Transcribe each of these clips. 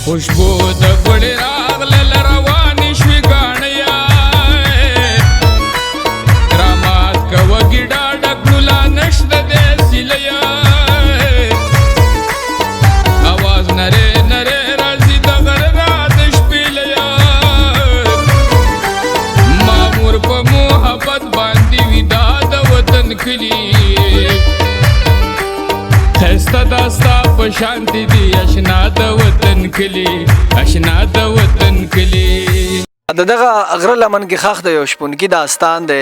خوشبو د ګړې راغلل روانې شوې ګاڼیا کرامات کوه ګیډا ډک نولا نشته دی سیلیا اواز نرې نرې راځي د غره را د شپېلیا مامور په محبت باندې وي دا د وطن کلي خسته داستا په شانتی دی اشنا د وطن کلی اشنا د وطن کلی دغه غره لمن کې خاخ د یو شپونکي داستان دی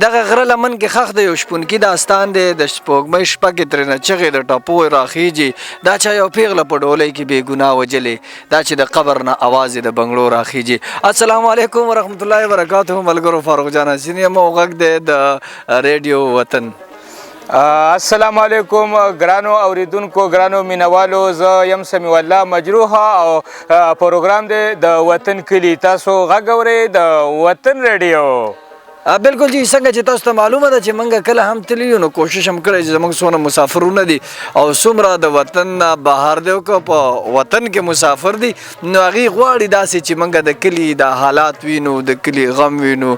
دغه غره لمن کې خاخ د یو شپونکي داستان دی د سپوږمۍ شپه کې ترېنه چغې د ټاپو راخیږي دا چا یو پیغله په ډولۍ کې بې ګناه وجلې دا چې د قبر نه اواز د بنګلو راخیږي السلام علیکم ورحمت الله وبرکاتہ ملګرو فاروق جان حسین یم او غږ دی د ریډیو وطن السلام علیکم ګرانو اوریدونکو ګرانو مینوالو زه یم سمیع الله مجروح او پروګرام دی د وطن کلی تاسو غږ اورئ د وطن ریډیو بالکل جی څنګه چې تاسو ته معلومه ده چې موږ کله هم تللی یو نو کوشش هم کړی چې زموږ څونه مسافرونه دي او څومره د وطن نه بهر دی او که په وطن کې مسافر دي نو هغوی غواړي داسې چې موږ د کلي د حالات وینو د کلي غم وینو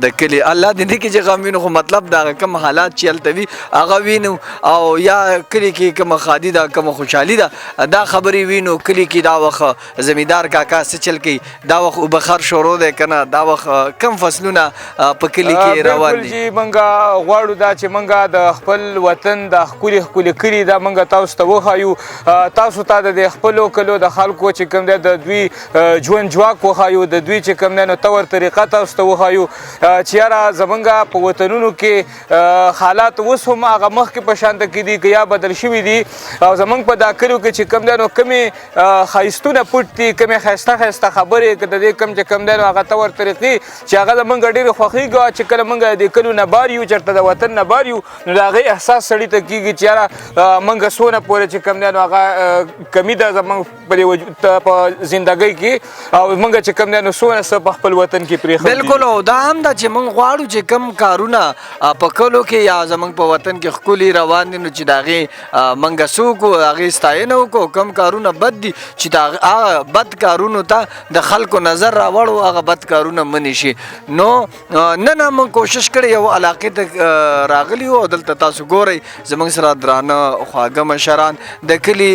د کلي الله دې نه کړي چې غم وینو خو مطلب د هغه کوم حالات چې هلته وي هغه وینو او یا کلي کې کومه ښادي ده کومه خوشحالي ده دا خبرې وینو کلي کې دا وخت زمیندار کاکا څه چل کوي دا وخت اوبخر شروع دی که نه دا وخت کم فصلونه په کلي کې روان دي جی منګه غواړو دا چې منګه د خپل وطن د ښکلي ښکلي کلي دا منګه تاسو ته وښایو تاسو ته د خپلو کلو د خلکو چې کوم دی د دوی ژوند جواک وښایو د دوی چې کوم دی نو طور طریقه تاسو ته وښایو چې یاره زمونږ په وطنونو کې حالات اوس هم هغه مخکې په شانته کې دي که یا بدل شوي دي او زمونږ په دا کلیو کې چې کوم دی نو کومې ښایستونه پټ دي کومې ښایسته ښایسته خبرې که د دې کوم چې کوم دی نو هغه طور طریقې چې هغه زمونږ ډېرې خوښېږي چې کله موږ د کلیو نه بار یو چېرته د وطن نه بار یو نو د هغې احساس سړي ته کېږي چې یاره موږ څونه پورې چې کوم دی نو هغه کمي ده زموږ په زندګۍ کې او موږ چې کوم دی نو څونه څه په خپل وطن کې پرېښودي بالکل او دا هم ده چې موږ غواړو چې کوم کارونه په کلو کې یا زموږ په وطن کې ښکلي روان دي نو چې د هغې موږ څه وکړو د هغې ستاینه وکړو کوم کارونه بد دي چې د هغه بد کارونو ته د خلکو نظر راوړو هغه بد کارونه منې شي نو نن هم کوشش کړی یو علاقې ته راغلي وو او دلته تاسو ګورئ زموږ سره درانه خواږه مشران د کلي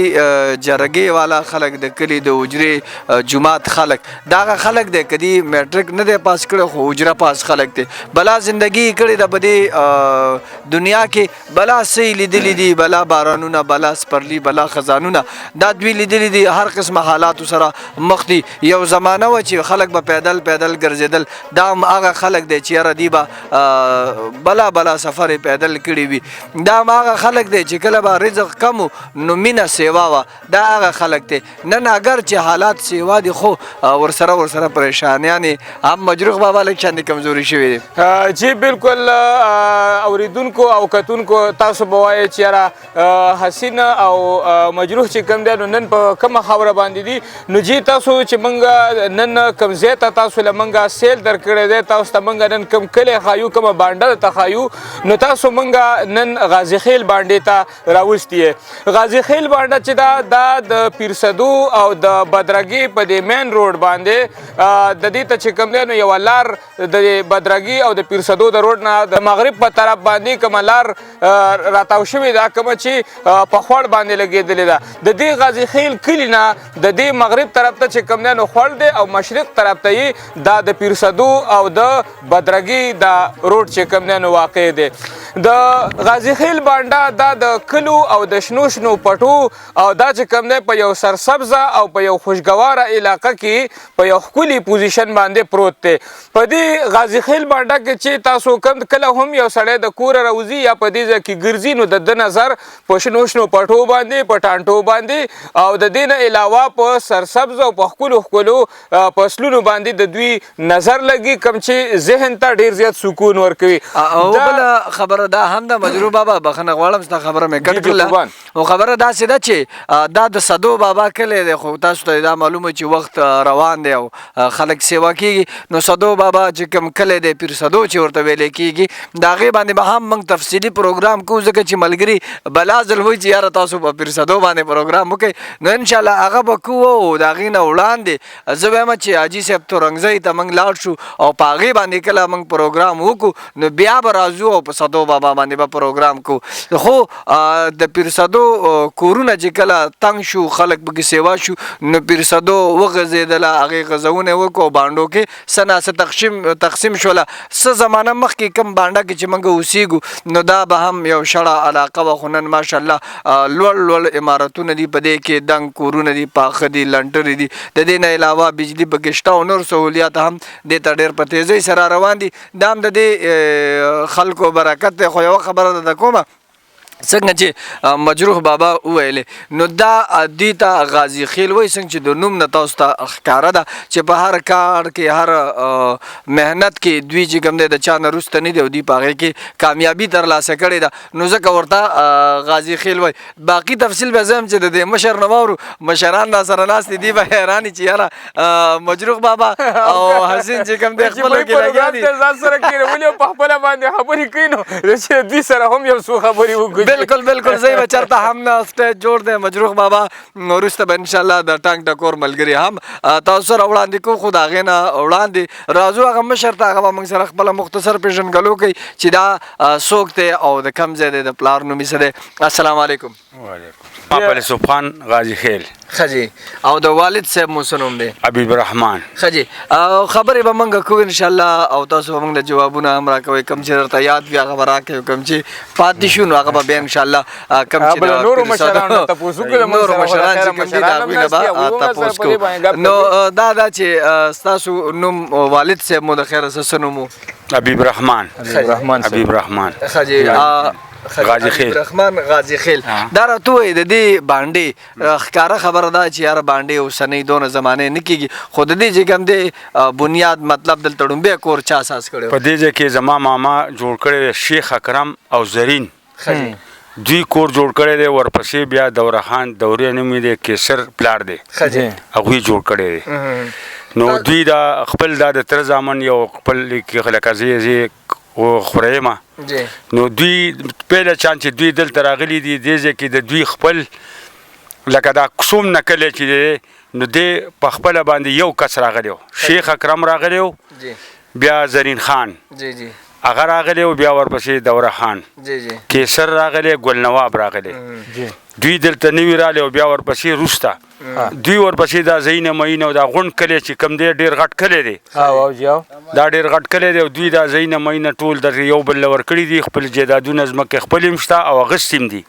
جرګې والا خلک د کلي د حجرې جومات خلک دا هغه خلک دی که دې میټرک نه دی پاس کړی خو حجره پاس خلک دی بلا زندګي کړې ده په دې دنیا کې بلا څه لیدلي دي بلا بارانونه بلا سپرلي بلا خزانونه دا دوی لیدلي دي هر قسمه حالاتو سره مخ دي یو زمانه وه چې خلک به پیدل پیدل ګرځېدل دا هم هغه خلک دی چې یاره دی به بلا بلا سفر پیدل کړي وي دا هم هغه خلک دی چې کله به رزق کم نو مینه سیوا وه دا هغه خلک دی نن اگر چې حالات سیوا دي خو ورسره پریشانیانې هم مجروح بابا لږ چندې کمزوري شوي دي جی بالکل اوریدونکو او کتونکو تاسو به وایئ چې یاره حسین او مجروح چې کوم دی نو نن په کومه خاوره باندې دي نو جی تاسو چې موږ نن کوم ځای ته تاسو له موږ سیل درکړی دی تاسو ته موږ نن کوم کلی ښایو کومه بانډه ته ښایو نو تاسو موږ نن غازي خیل بانډې ته راوستي غازي خیل بانډه چې دا د پیرسدو او د بدرګي په دې مین روډ باندې د دې ته چې کوم دی نو یوه لار د بدرګي او د پیرسدو د روډ نه د مغرب په طرف باندې کومه لار راتاو شوې ده کومه چې په خوړ باندې لګېدلې ده د دې غازي خیل کلي نه د دې مغرب طرف ته چې کوم دی نو خوړ دی او مشرق طرف ته یې دا د پیرسدو او د بدرګي دا روډ چې کوم دی نو واقع دی د غازي خیل بانډه دا د کلو او د شنو شنو پټو او دا چې کوم دی په یو سرسبزه او په یو خوشګواره علاقه کې په یو ښکلي پوزیشن باندې پروت دی په دې غازي خیل بانډه کې چې تاسو کله هم یو سړی د کوره راوځي یا په دې ځای کې ګرځي نو د ده نظر په شنو شنو پټو باندې په ټانټو باندې او د دې نه علاوه په سرسبز او په ښکلو ښکلو فصلونو باندې د دوی نظر لګي کوم چې ذهن ته ډېر زیات سکون ورکوي او بله خبره خبره دا هم ده مجروح بابا بخنه غواړم ستا خبره مې کټ کړله قربان. او خبره داسې ده چې دا د صدو بابا کلی دی خو تاسو ته دا معلومه چې وخت روان دی او خلک سیوا کېږي نو صدو بابا چې کوم کلی دی پیر صدو چې ورته ویلی کېږي د هغې باندې به هم موږ تفصیلي پروګرام کوو ځکه چې ملګري بلا ځل وایي چې یاره تاسو په پیر صدو باندې پروګرام وکئ نو انشاءالله هغه به کوو او د هغې نه وړاندې زه وایم چې حاجي صاحب تورنګزۍ ته موږ لاړ شو او په هغې باندې کله موږ پروګرام وکړو نو بیا به راځو او په صدو بابا باندې به پروګرام کوو خو د پیر صدو کورونه چې کله تنګ شو خلک پکې سیوا شو نو پیر صدو وغځېدله هغې غځونه وکړو بانډو کې څه ناڅه تقسیم شوله څه زمانه مخکې کوم بانډه کې چې موږ اوسېږو نو دا به هم یو شړه علاقه وه خو نن ماشاءالله لوړ عمارتونه دي په دې کې دنګ کورونه دي پاخه دي لنټرې دي د دې نه علاوه بجلي پکې شته او نور سهولیات هم دې ته ډېر په تیزۍ سره روان دي دا هم د دې خلکو برکت دی خو یوه خبره ده کومه څنګه چې مجروح بابا وویلې نو دا دې ته غازي خیل وایي څنګه چې د نوم نه تاسو ته ښکاره ده چې په هر کار کې هر محنت کې دوی چې کوم دی د چا نه وروسته نه دي او دوی په هغې کې کامیابي ترلاسه کړې ده نو ځکه ورته غازي خیل وایي باقي تفصیل به زه هم چې د دې مشر نه واورو مشران را سره ناست دي به حیران چې یاره مجروح بابا او حسین چې کوم دی خپلو کې لګیا دي ځان سره کېنه ولې په خپله باندې خبرې کوي نو چې دوی سره هم یو څو خبرې وکړو بالکل زه به چېرته هم نه سټیج جوړ دی مجروح بابا وروسته به انشاءالله د ټانک ټکور ملګري هم تاسو سره وړاندې کوو خو د هغې نه وړاندې راځو هغه مشر ته هغه به موږ سره خپله مختصر پېژندګلو کوي چې دا څوک دی او د کوم ځای دی د پلار نوم یې څه دی السلام علیکم وعلیکم ماپل سبحان غازی خیل ښه جی او د والد صاحب مو څه نوم دی حبیب الرحمن ښه جی خبرې به موږ کوو انشاءالله او تاسو به موږ له جوابونه هم راکوئ کوم چې درته یاد وي هغه به راکوئ کوم چې پاتې شو نو هغه به بیا انشاءالله کوم چې بله نورو مشرانو نه تپوس وکړو نورو مشران چې کوم دي د هغوی نه به تپوس کوو نو دا ده چې ستاسو نوم والد صاحب مو د خیره څه نوم و حبیب الرحمن حبیب الرحمن ښه جی غازی خیل رحمان غازی خیل دا راته وایي د دې باندې ښکاره خبره ده چې یاره باندې اوسنۍ دونه زمانې نه کېږي خو د دې چې کوم دی بنیاد مطلب دلته ډومبی کور چا اساس کړی په دې ځای کې زما ماما جوړ کړی دی شیخ اکرم او زرین دوی کور جوړ کړی دی ورپسې بیا دوره خان دورې نوم یې دی کیسر پلار دی هغوی جوړ کړی دی نو دوی دا خپل دا د تره زامن یو خپل لکه زه خوریم نو دوی پیله چان چې دوی دلته راغلي دي دې ځای کې د دوی خپل لکه دا کوم نکلی چې دی نو دی په خپله باندې یو کس راغلی و شیخ اکرم راغلی و بیا زرین خان هغه راغلی و بیا ورپسې دوره خان کیسر راغلی ګل نواب راغلی دوی دلته نوي راغلی او بیا ورپسې وروسته دوی ورپسې دا ځایونه مینه او دا غونډ کلی چې کوم دی ډېر غټ کلی دی دا ډېر غټ کلی دی او دوی دا ځایونه مینه ټول د یو بل له ورکړي دي خپل جایدادونه ځمکې خپل هم شته او اخیستي هم دي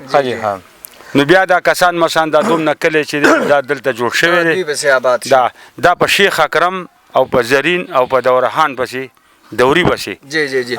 نو بیا دا کسان مسان دا دومره کلی چې دی دا دلته جوړ شوی دی دا په شیخ اکرم او په زرین او په دوره خان پسې دوري بسي جی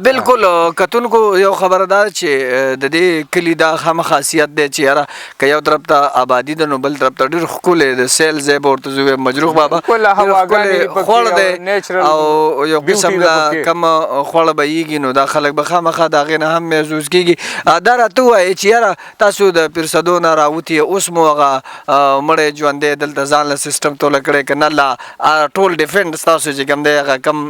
بالکل کتونکو یو خبردار چې د دې کلی دا هم خاصیت دی چې یاره که یو طرف ته آبادي ده نو بل طرف ته ډېر ښکلی د سیل ځای به ورته زه مجروح بابا خوړ دی او یو قسم دا کم خوړ به یېږي نو دا خلک به خامخا د هغې نه هم محسوس کېږي دا راته ووایي چې یاره تاسو د پیرصدو نه راوتي اوس مو هغه مړی ژوندی دلته ځان له سیسټم توله کړی که نه لا ټول ډیفرنټ ستاسو چې کوم دی هغه کم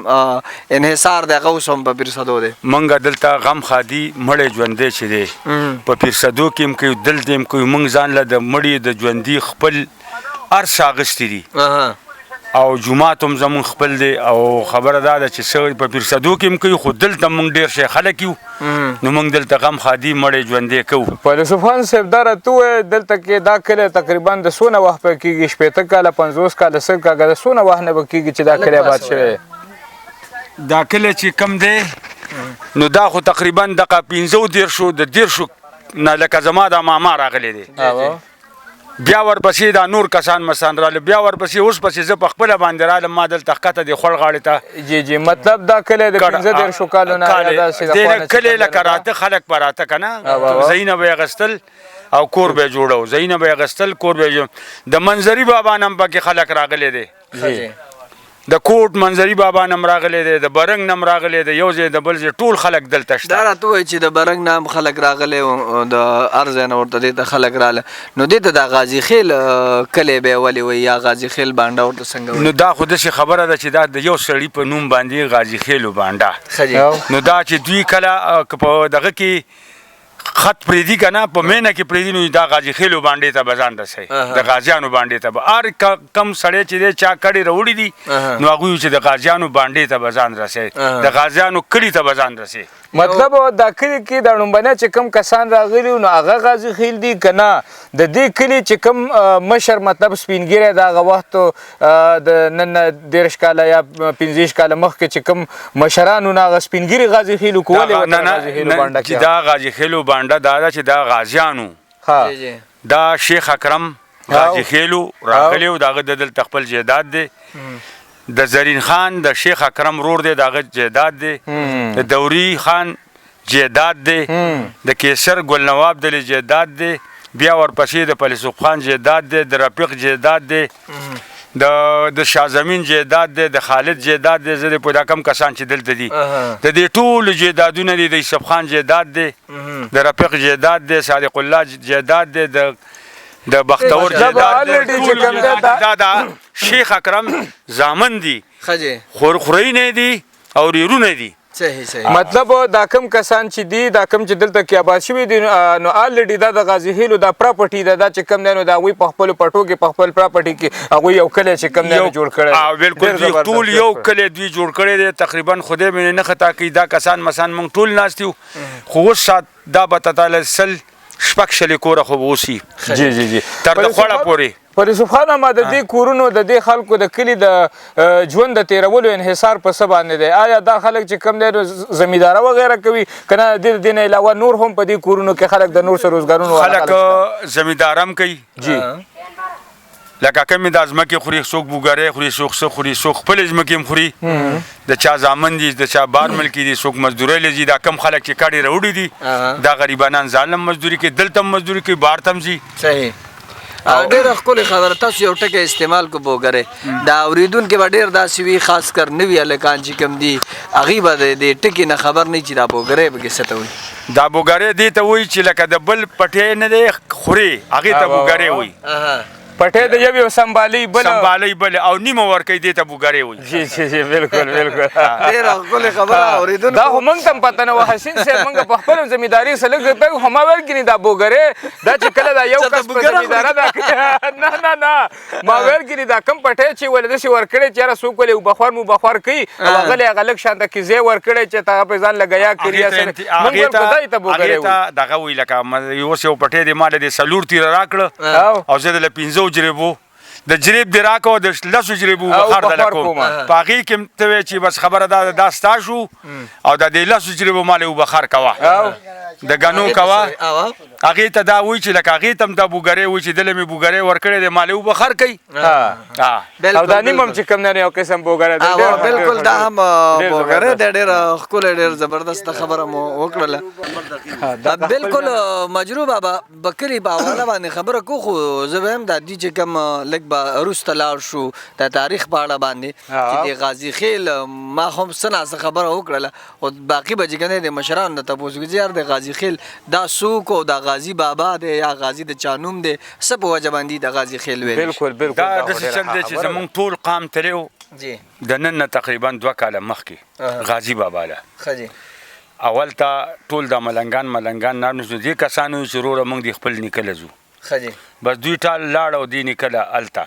انحصار دی هغه اوس هم په پیرصدو دی موږ دلته غم خادي مړی ژوندی چې دی په پیرصدو کې هم کوي دلته هم کوي موږ ځان له د مړي د ژوندي خپل هر څه اخیستي دي او جومات هم زمونږ خپل دی او خبره دا ده چې څه په پیرصدو کې هم کوي خو دلته موږ ډېر شی خلک یو نو موږ دلته غم خادي مړی ژوندی کوو فیلسوفان صاحب دا راته ووایه دلته کې دا کلی تقریبا د څونه وخت به کېږي 50 کاله 50 کاله 100 کاله د څونه وخت نه به کېږي چې دا کلی آباد شوی دا کلی چې کم دی نو دا خو تقریبا دغه 15 د 10 نه لکه زما دا ماما راغلی دی بیا ورپسې دا نور کسان مسان راغله بیا ورپسې اوس پسې زه په خپله باندې رالم ما دلته ښکته دی خوړ غاړې ته جی مطلب دا کلی د 15 کالو نه دې کلی لکه راته خلک به راته که نه ځایونه به یې اخیستل او کور به یې جوړو ځایونه به یې اخیستل کور به یې د منظري بابا نه هم پکې خلک راغلی دی د کوټ منظري بابا نم راغلی دی د برنګ نم راغلی دی یو ځای د بل ځای ټول خلک دلته دا شته راته وایي چې د برنګ نام خلک راغلی و د هر ځای نه ورته دې ته خلک راغله نو دې ته د غازي خیل کلی به یې ولې وایي یا غازي خیل بانډه ورته څنګه وایي؟ نو دا خو داسې خبره ده چې دا د یو سړي په نوم باندې غازي خیلو بانډه ښه جي نو دا چې دوی کله که په دغه کې خط پریدي که نه په مینه کې پریدي نو دا غازي خیلو باندې ته به ځان رسوي د غازیانو باندې ته به هر کم سړی چې دی چا کډې راوړي دي نو هغوی چې د غازیانو باندې ته به ځان رسوي د غازیانو کلي ته به ځان رسوي مطلب دا کلی کې د لومبنه چې کم کسان راغلي نو هغه غازي خیل دي که نه د دې کلي چې کم مشر مطلب سپینګیری د هغه وخت د نن 13 کاله یا 15 کاله مخکې چې کم مشرانو نه هغه سپینګیري غازي خیلو کو ولې ورته غازي خیلو بانډه چې دا غازي خیلو بانډه دا ده چې دا غازیانو دا شیخ اکرم غازي خیلو راغلی و د هغه د دلته خپل جایداد دی د زرین خان د شیخ اکرم رور دی د هغه جایداد دی د دوري خان جایداد دی د کیسر ګل نواب د جایداد دی بیا ورپسې د پلیسوب خان جایداد دی د رفیق جایداد دی د شاه زمین جایداد دی د خالد جایداد دی زه د پیدا کم کسان چې دلته دي د دې ټولو جایدادونه دي د یوسف خان جایداد دی د رفیق جایداد دی صادق الله جایداد دی د بختور جایداد دا د شیخ اکرم زامن دي خورخورینې دي او ریرونه دي مطلب دا کم کسان چې دي دا کم چې دلته کې آباد شوي دي نو الریډي دا د غازي خیلو دا پراپرټي ده دا چې کم دی نو د هغوی په خپلو پټو کې په خپل پراپرټي کې هغوی یو کلی چې کم دی نو جوړ کړی بالکل دوی ټول یو کلی دوی جوړ کړی دی تقریبا خدای مې نه خطا کوي دا کسان مسان موږ ټول ناست یو خو اوس دا به تعالی سل شپږ شلې کوره خو به اوسي تر د خوړه پورې پر یوسف خان ما د دې کورونو د دې خلکو د کلي د ژوند د تیرولو انحصار په څه باندې دی آیا دا خلک چې کم دی زمینداره وغیره کوي که نه د دې نه علاوه نور هم په دې کورونو کې خلک د نور څه روزګارونو خلک زمینداره هم کوي جی لکه کمې د ځمکې خوري څوک بوګری خوري څوک څه خوري څوک خپلې ځمکې هم خوري د چا زامن دي د چا بار ملکي دي څوک مزدورۍ له ځي دا کم خلک چې کډې راوړي دي دا غریبانان ظالم مزدوري کوي دلته هم مزدوري کوي بار ته هم ځي صحیح ډېره ښکلې خبره تاسو یو ټکی استعمال کو بوګری دا اورېدونکي به ډېر داسې وي خاص کر نوي هلکان چې کوم دي هغوی به د دې ټکي نه خبر نه چې دا بوګری پکې څه ته وایي دا بوګری دې ته وایي چې لکه د بل پټی نه دی خوري هغې ته بوګری وایي پټی د یو سنبالي بل او نیمه ورکوي دې ته بوګری وایي جی بالکل ډېره ښکلې خبره اورېدونکو دا خو موږ ته هم پته نه وه حسین صاحب موږ په خپل زمینداري سره لږ درته خو ما ویل کړي دا بوګری دا چې کله دا یو کس په زمینداره ده نه ما ویل کړي دا کم پټی چې ولې داسې ورکړی چې یاره څوک ولې بخوار مو بخوار کوي او هغه هغه لږ شانته کې ځای ورکړی چې هغه پرې ځان لګیا کړي موږ ویل خدای ته بوګری وایي دغه وایي لکه اوس یو پټی دی ما له دې څلور تیره راکړه او زه د له 15 جریبو د جریب دی راکو د 10 جریبو بخار دله کوم په هغې کې ته وایې چې بس خبره دا ستا شو او د دې 10 جریبو ماله یو بخار کوه د ګنو کوه هغې ته دا وایي چې لکه هغې ته هم دا بوګری وایي چې دله مې بوګری ورکړی دی ماله یو بخار کوي او دا نیم هم چې کوم نه یو قسم بوګری دی بالکل دا هم بوګری دی ډېره ښکلی ډېر زبردسته خبره مو وکړله بالکل مجروح بابا بکري په حواله باندې خبره کو خو زه به هم دا دي چې کوم لږ به وروسته لاړ شو د تاریخ په اړه باندې چې د غازي خیل ما هم څه ناڅه خبره وکړله خو باقي به چې کوم د مشرانو نه تپوس وکړي چې یار د غازي خیل دا څوک او دا غازي بابا دی یا غازي د چا نوم دی څه په وجه باندې د غازي خیل ویل بالکل دا داسې چل دی چې زموږ ټول قام تللی و د نن نه تقریبا 2 کاله مخکې غازي بابا له اول ته ټول د ملنګان نانو دې کسانو چې وروره موږ د خپل نیکه له ځو بس دوی ټال لاړ او دی نیکه الته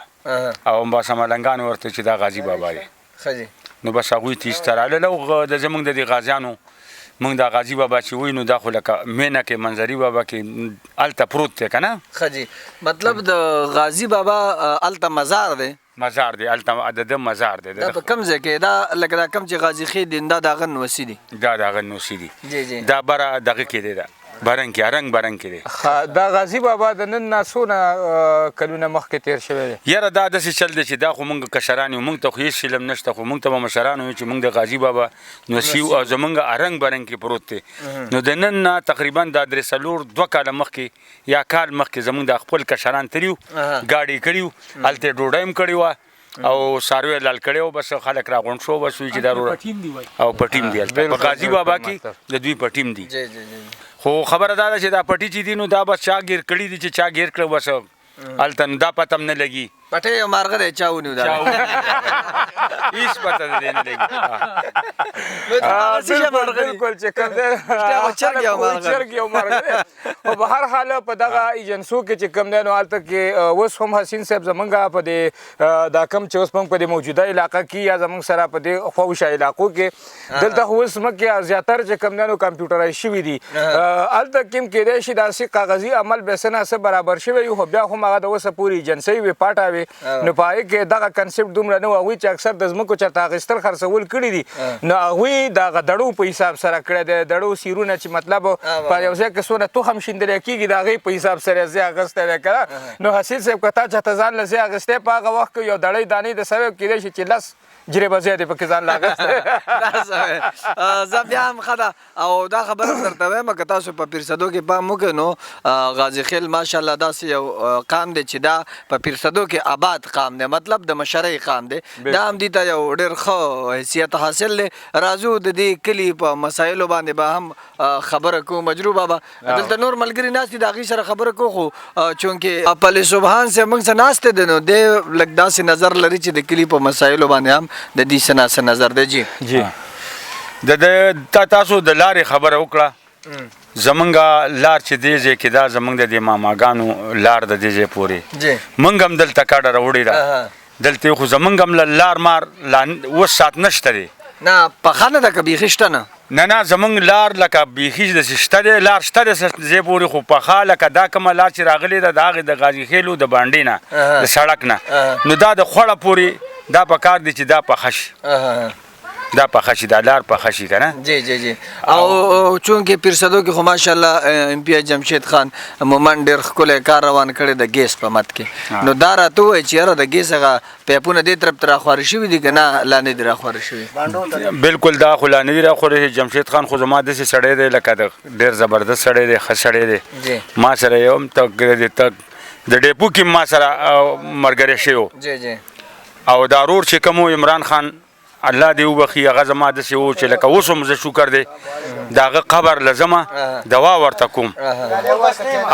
او بس ملنګان ورته چې دا غازي بابا دی نو بس هغوی ته ایستراله او د زموږ د دې غازیانو موږ دا غازي بابا چې وایو نو دا خو لکه مینه کې منظري بابا کې هلته پروت دی که نه مطلب د غازي بابا هلته مزار دی هلته د ده مزار دی دا په کوم ځای کې دا لکه دا کوم چې غازي خیل دی دا د هغه نوسي دی دا د هغه نوسي دي دا بره دغه کې دی دا برنګ کې برنګ کې دی دا غازي بابا د نن نه څونه کلونه مخکې تیر شوی دی یاره دا داسې چل دی چې دا خو موږ کشران یو موږ ته خو هېڅ علم نشته خو موږ ته به مشران وایو چې موږ د غازي بابا نوسي او زموږ رنګ برنګ کې پروت دی نو د نن نه تقریبا دا 2 کاله مخکې یا کال مخکې زموږ د خپل کشران تلي وو ګاډي کړي وو هلته ډوډۍ هم کړې وه او ساروی لال کړو بس خلک راغون شو بس چې ضرورت او پټیم دی په غازی بابا کې د دوی پټیم دی جی جی جی خو خبره دا ده چې دا پټی چې دي نو دا بس چا گیر کړی دي چې چا گیر کړو بس التن دا پتم نه لګي پټه یو مارغه دی چاونیو دا هیڅ پته نه لګي بالکل چې کوم دی چرګ یو مارغه او په هر حال په دغه ایجنسو کې چې کوم دی نو هلته کې اوس هم حسین صاحب زمونږ په دې دا کم چې اوس موږ په دې موجوده علاقه کې یا زمونږ سره په دې خواوشا علاقو کې دلته خو اوس مکې زیاتره چې کوم دی نو کمپیوټرایز شوي دي هلته کې هم کیدای شي داسې کاغذي عمل به څه نه څه برابر شوی وي خو بیا هم هغه د اوسه پورې ایجنسۍ وي پاټه وي نو په هغې کې دغه کنسپټ دومره نه و هغوی چې اکثر د ځمکو چېرته اخیستل خرڅول کړي دي نو هغوی د هغه دړو په حساب سره کړی دی دړو سیرونه چې مطلب په یو ځای کې څونه تخم شیندلی کېږي د هغې په حساب سره یې ځای اخیستی دی که نه نو حسین صاحب که تا چاته ځان له ځای اخیستی په هغه وخت کې یو دړۍ دانې د سوی کېدای شي چې 10 جریبه زیاتې پکې ځان له اخیستی زه بیا هم ښه ده او دا خبره درته وایم که تاسو په پیرسدو کې پام وکړئ نو غازي خیل ماشاءالله داسې یو قام دی چې دا په پیرسدو کې آباد قام دی مطلب د مشرۍ قام دی دا هم دې ته یو ډېر ښه حیثیت حاصل دی راځو د دې کلي په مسایلو باندې به هم خبره کوو مجروح بابا دلته نور ملګري ناست دي د هغوی سره خبره کوو خو چونکې پلې سبحان صاحب موږ سره ناست دی نو دی لږ داسې نظر لري چې د کلي په مسایلو باندې هم د دې څه نظر دی جی د تاسو د لارې خبره وکړه زمونږ لار چې دې ځای کې دا زمونږ د دې ماماګانو لار د دې ځای پورې موږ هم دلته کډه راوړې ده دلته خو زمونږ هم لار مار اوس ساعت نشته دی نه پخه نه ده که بیخي شته نه نه زمونږ لار لکه بیخي داسې شته دی لار شته دی ځای پورې خو پخه لکه دا کومه لار چې راغلې ده د هغې د غازي خیلو د بانډې نه د سړک نه نو دا د خوړه پورې دا په کار دی چې دا پخه شي دا پخه شي دا لار پخه شي که نه جی جی جی او چونکې پیرسدو کې خو ماشاءالله ام پی جمشید خان مومن ډېر ښکلی کار روان کړی د ګیس په مت کې نو دا راته ووایي چې یاره د ګیس هغه پیپونه دې طرف ته راخوارې شوي دي که نه لا نه دي راخوارې شوي بلکل دا خو لا نه دي راخوارې جمشید خان خو زما داسې سړی دی لکه د ډېر زبردست سړی دی ښه سړی دی ما سره یو هم د ډیپو کې ما سره ملګری شوی جی جی او دا رور چې کوم عمران خان الله دې وبخي هغه زما داسې و چې لکه اوس هم زه شکر دی د هغه قبر له ځمه دوا ورته کوم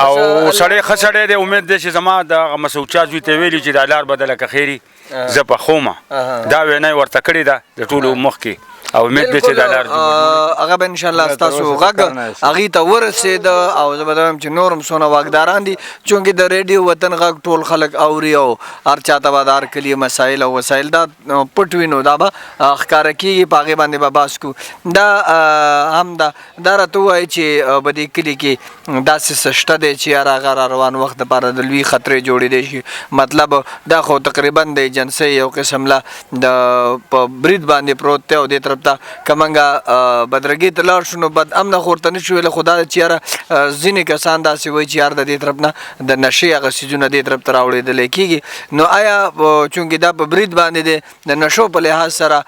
او سړی ښه سړی دی امید دی چې زما د مسعود زوی ته ویلي چې دا لار به د لکه خیري زه پخومه دا وینا یې ورته کړې ده د ټولو مخکې او امید دی چې دا لار هغه به انشاءالله ستاسو غږ هغې ته ورسېده او زه به دا وایم چې نور هم څونه واکداران دي چونکې د ریډیو وطن غږ ټول خلک اوري او هر چاته به د هر کلي مسایل او وسایل دا پټ وي نو دا به ښکاره کېږي په هغې باندې به بحث کوو دا هم دا راته ووایي چې په دې کلي کې داسې څه شته دی چې یار هغه را روان وخت دپاره د لوی خطرې جوړېدی شي مطلب دا خو تقریبا د ایجنسۍ یو قسم له په برید باندې پروت دی او دې طرف ته که موږ بدرګۍ ته لاړ شو نو بد امنه خو ورته نه شو ویلی خو دا چې یاره ځینې کسان داسې وایي چې یار د دې طرف نه د نشې هغه څیزونه دې طرف ته راوړېدلی کېږي نو آیا چونکې دا په برید باندې دی د نشو په لحاظ سره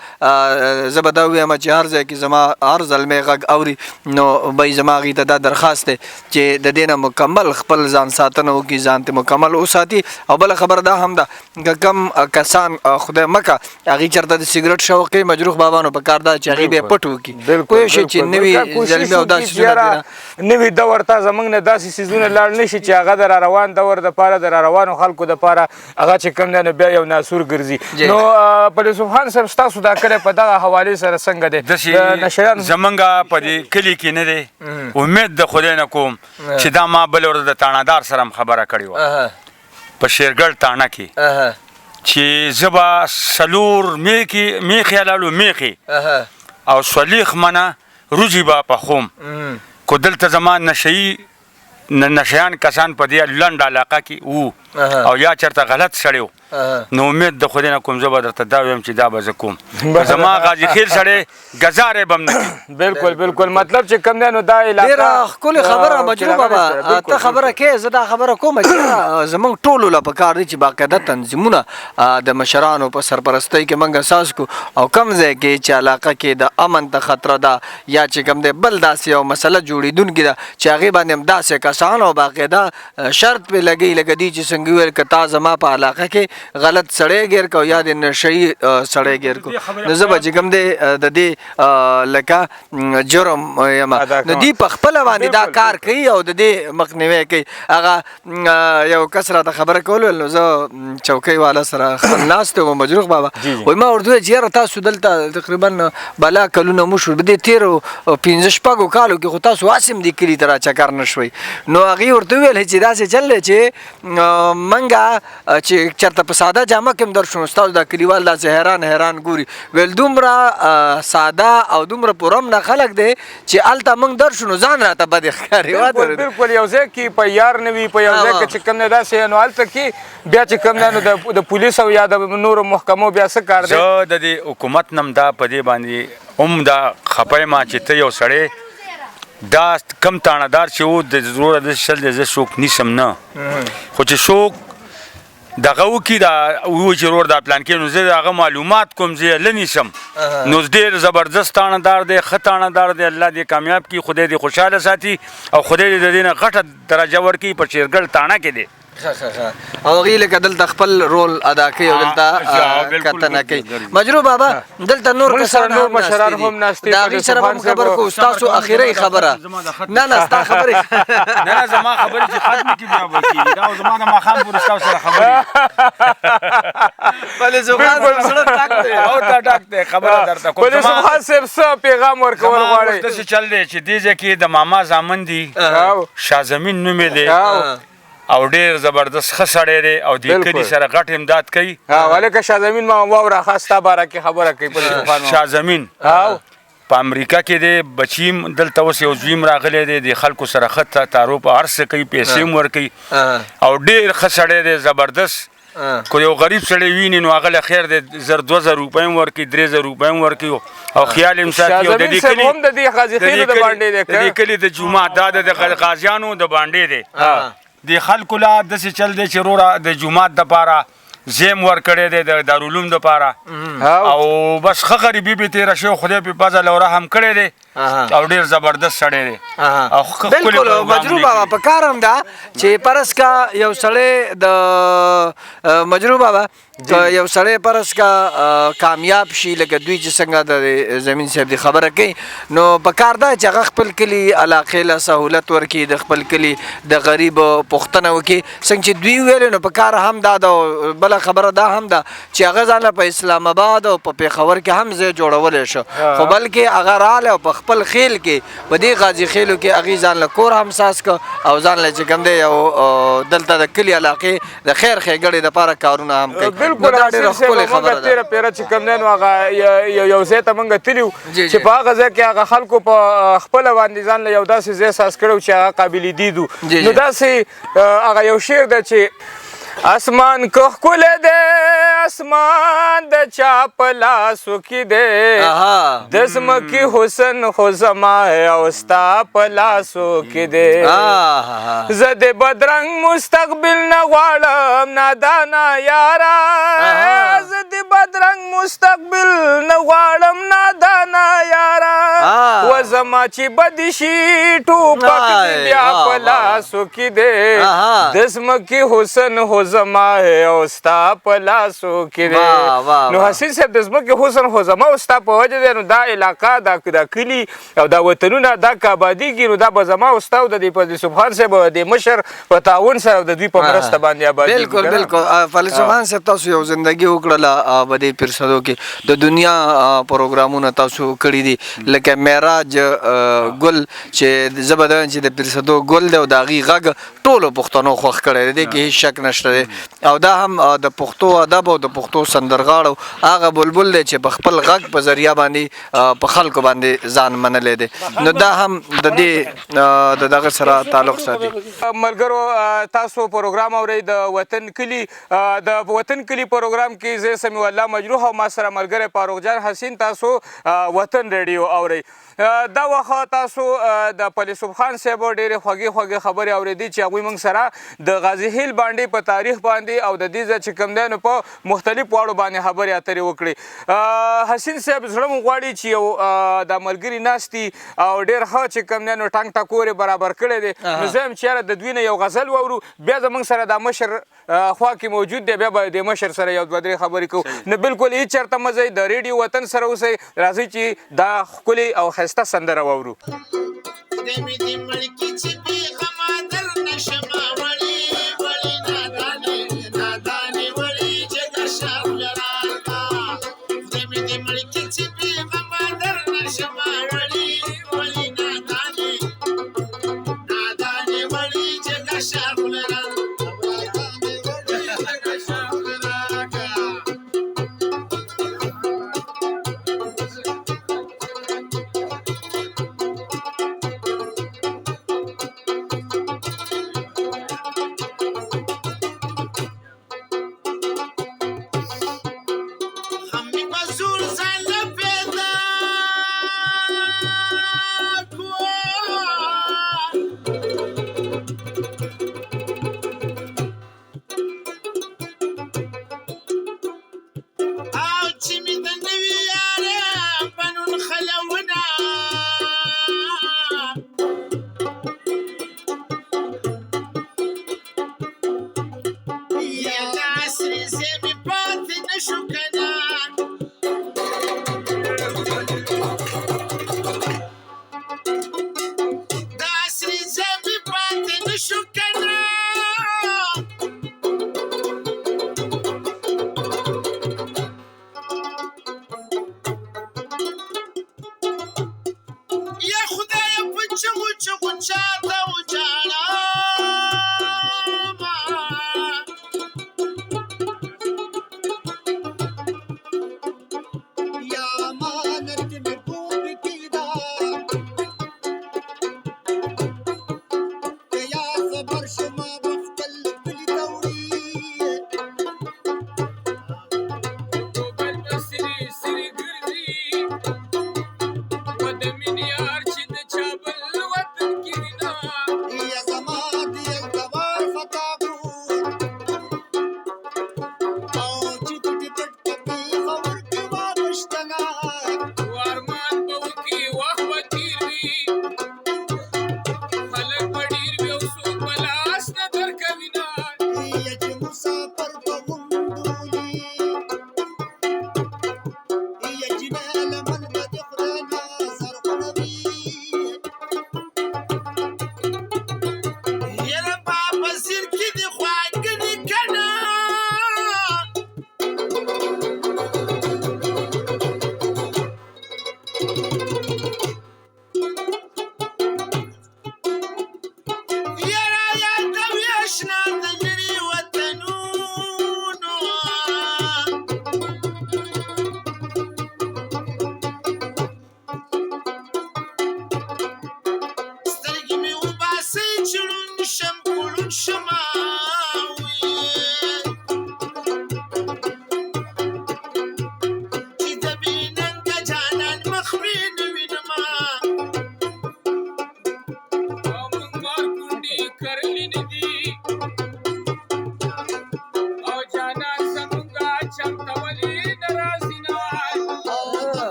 زه به دا ووایم چې هر ځای کې زما هر زلمی غږ اوري نو به یې زما هغې ته دا درخواست دی چې د دې نه مکمل خپل ځان ساتنه وکړي ځان ته مکمل وساتي او بله خبره دا هم ده که کم کسان خدای مکه هغې چېرته د سګرټ شوقي مجروح بابا نو په کار دا چې هغې به یې پټ وکړي پوه شئ چې نوي زلمي او داسې څیزونه نوي دور ته زموږ نه داسې څیزونه لاړ نه شي چې هغه د را روان دور دپاره د را روانو خلکو دپاره هغه چې کوم دی نو بیا یو ناسور ګرځي نو پلې سبحان صاحب ستاسو دا کلی په دغه حوالې سره څنګه دی داسې زمونږ په دې کلي کې نه دی امید د خدای نه کوم چې دا ما بله ورځ د تاڼهدار سره هم خبره کړې وه په شیرګل تاڼه کې چې زه به څلور میخې حلالو میخې او سولیخ منه روزي به پخوم کو دلته زما نشیان کسان په دې لنډ علاقه کې وو او یا چېرته غلط سړی و نو امید د خدای نه کوم زه به درته دا ویم چې دا به زه کوم زما غازي خیل سړی ګزارې به هم نه کوي بلکل بلکل مطلب چې کوم دی نو دا علاقه ډېره ښکلې خبره مجروح بابا ته خبره کوې زه دا خبره کوم چې زموږ ټولو له پکار دی چې باقاعده تنظیمونه د مشرانو په سرپرستۍ کې موږ اساس کړو او کوم ځای کې چې علاقه کې د امن ته خطره ده یا چې کوم دی بل داسې یو مسله جوړېدونکې ده چې هغې باندې هم داسې کسان او باقاعده شرط پرې لګوي لکه دي چې څنګه څنګه ویل که تا زما په علاقه کې غلط سړی ګیر کو یا د نشهي سړی ګیر کو نو زه به چې کوم دی د دې لکه جرم یم نو دوی په خپله باندې دا کار کوي او د دې مخنیوی کوي هغه یو کس راته خبره کول نو زه چوکۍ والا سره ناست وم مجروح بابا وایي ما ورته وویل چې یاره تاسو دلته تقریبا بلا کلونه مو شو په دې تېرو 15 کالو کې خو تاسو هسې هم دې کلي ته راچکر نه شوئ نو هغې ورته وویل چې داسې چل دی چې موږ چې چېرته په ساده جامه کې هم در شو ستاسو دا کلیوال داسې حیران ګوري ویل دومره ساده او دومره پرم نه خلک دی چې هلته موږ در شو نو ځان راته بد ښکاري بالکل یو ځای کې په یار نه وي په یو ځای کې چې کوم دی داسې نو هلته کې بیا چې کوم دی نو د پولیسو یا د نورو محکمو بیا څه کار دی زه د دې حکومت نم دا په دې باندې هم دا خفه یم چې ته یو سړی دا کم تاڼهدار چې و د زوره د شل دی زه څوک نیسم نه خو چې څوک دغه وکړي دا ووایي چې ورور دا پلان کې نو زه د هغه معلومات کوم زه یې نه نیسم نو ډېر زبردست تاڼهدار دی ښه تاڼهدار دی الله دې کامیاب کړي خدای دې خوشحاله ساتي او خدای دې د دې نه غټه درجه ورکړي په شیرګل تاڼه کې دی او هغې لکه دلته خپل رول ادا کوي او دلته کتنه کوي مجروح بابا دلته نور کسان هم ناست دي د هغې سره به هم خبر کوو ستاسو اخري خبره نه ستا خبرې نه زما خبرې چې ختمې کړي بیا به کېږي دا زما د ماښام پورې ستاسو سره خبرې بلې زبان زړه ټک دی او تا ټک دی خبره درته کوم پولیس سبحان صاحب څه پیغام ورکول غواړئ داسې چل دی چې دې ځای کې د ماما زامن دي شازمین نومې دی او ډېر زبردست ښه سړی دی او دې کلي سره غټ امداد کوي ولکه شازمین ما واوره ښه ستا باره کې خبره کوي پولیس شازمین په امریکا کې دی بچیم دلته اوس یو زویم راغلی دی د خلکو سره ښه تعارف هر څه کوي پیسې هم ورکوي او ډېر ښه سړی دی زبردست که یو غریب سړی ویني نو هغه له خیر دی 2000 روپۍ هم ورکوي 3000 روپۍ هم ورکوي او خیال هم ساتي او د دې کلي د جومات دا د غازیانو د بانډې دی د خلکو لا داسې چل دی چې وروره د جومات دپاره زیم ورکړی دی د دارالعلوم دپاره او بس ښه غریبي پې تېره شوې خدای پې فضل او رحم کړی دی او ډېر زبردست سړی دی بالکل مجروح بابا په کار هم ده چې فرض کا یو سړی د مجروح بابا یو سړی فرض کا کامیاب شي لکه دوی چې څنګه د زمین صاحب دی خبره کوي نو په کار ده چې هغه خپل کلي علاقې له سهولت ورکړي د خپل کلي د غریب پوښتنه وکړي څنګه چې دوی ویلې نو په کار هم دا ده بله خبره دا هم ده چې هغه ځان په اسلام آباد او په پېښور کې هم ځای جوړولی شو خو بلکې هغه راغلی او په خپل خیل کې په دې غازي خیلو کې هغې ځان له کور هم ساس که او ځان له چې کوم دی یو دلته د کلي علاقې د خیر ښېګړې دپاره کارونه هم کوي بالکل موږ تېره پیره چې کوم دی نو هغه یو ځای ته موږ تلي وو چې په هغه ځای کې هغه خلکو په خپله باندې ځان له یو داسې ځای ساس کړی و چې هغه قابل دید وو نو داسې هغه یو شعر دی چې اسمان که ښکلی دی اسمان د چا په لاسو کې دی د ځمکې حسن خو زما او ستا په لاسو کې دی زه د بدرنګ مستقبل نه غواړم نادانه یاره زه د بدرنګ مستقبل نه غواړم نادانه یاره و زما چې بدې شي ټوپک دې بیا په لاسو کې دی د ځمکې حسن خو زما او ستا په لاسو کې دی نو حسین صاحب د ځمکې حسن خو زما او ستا په وجه دی نو دا علاقه دا کلي او دا وطنونه دا که ابادېږي نو دا به زما او ستا او د دې فضل سبحان صاحب او د مشر په تعاون سره او د دوی په مرسته باندې ابادېږي بالکل فضل سبحان صاحب تاسو یو زندګي وکړله په دې پیرسدو کې د دنیا پروګرامونه تاسو کړي دي لکه معراج ګل چې زه به دا چې د پیرسدو ګل دی او د هغې غږ ټولو پښتنو خوښ کړی دی کې هېڅ شک نشته دی او دا هم د پښتو ادب او د پښتو سندرغاړو هغه بلبل دی چې په خپل غږ په ذریعه باندې په خلکو باندې ځان منلی دی نو دا هم د دې د دغه سره تعلق ساتي ملګرو تاسو پروګرام اورئ د وطن کلي د وطن کلي پروګرام کې زه سمیع الله مجروح او ما سره ملګری فاروق جان حسین تاسو وطن ریډیو اورئ دا وخت تاسو د فضل خان صاحب ډېرې خوږې خبرې اورېدې چې هغوی موږ سره د غازي خیل باندې په تاریخ باندې او د دې ځای چې کوم دی نو په مختلفو واړو باندې خبرې اترې وکړې حسین صاحب زړه مو غواړي چې یو دا ملګري ناست دي او ډېر ښه چې کوم دی نو ټنګ ټکور یې برابر کړی دی نو زه یم چې یاره د دوی نه یو غزل واورو بیا زموږ سره دا مشر خوا کې موجود دی بیا به د مشر سره یو دوه درې خبرې کوو نو بالکل هېڅ چېرته مه ځئ د ریډیو وطن سره اوسئ راځئ چې دا ښکلې او ښایسته سندره واورو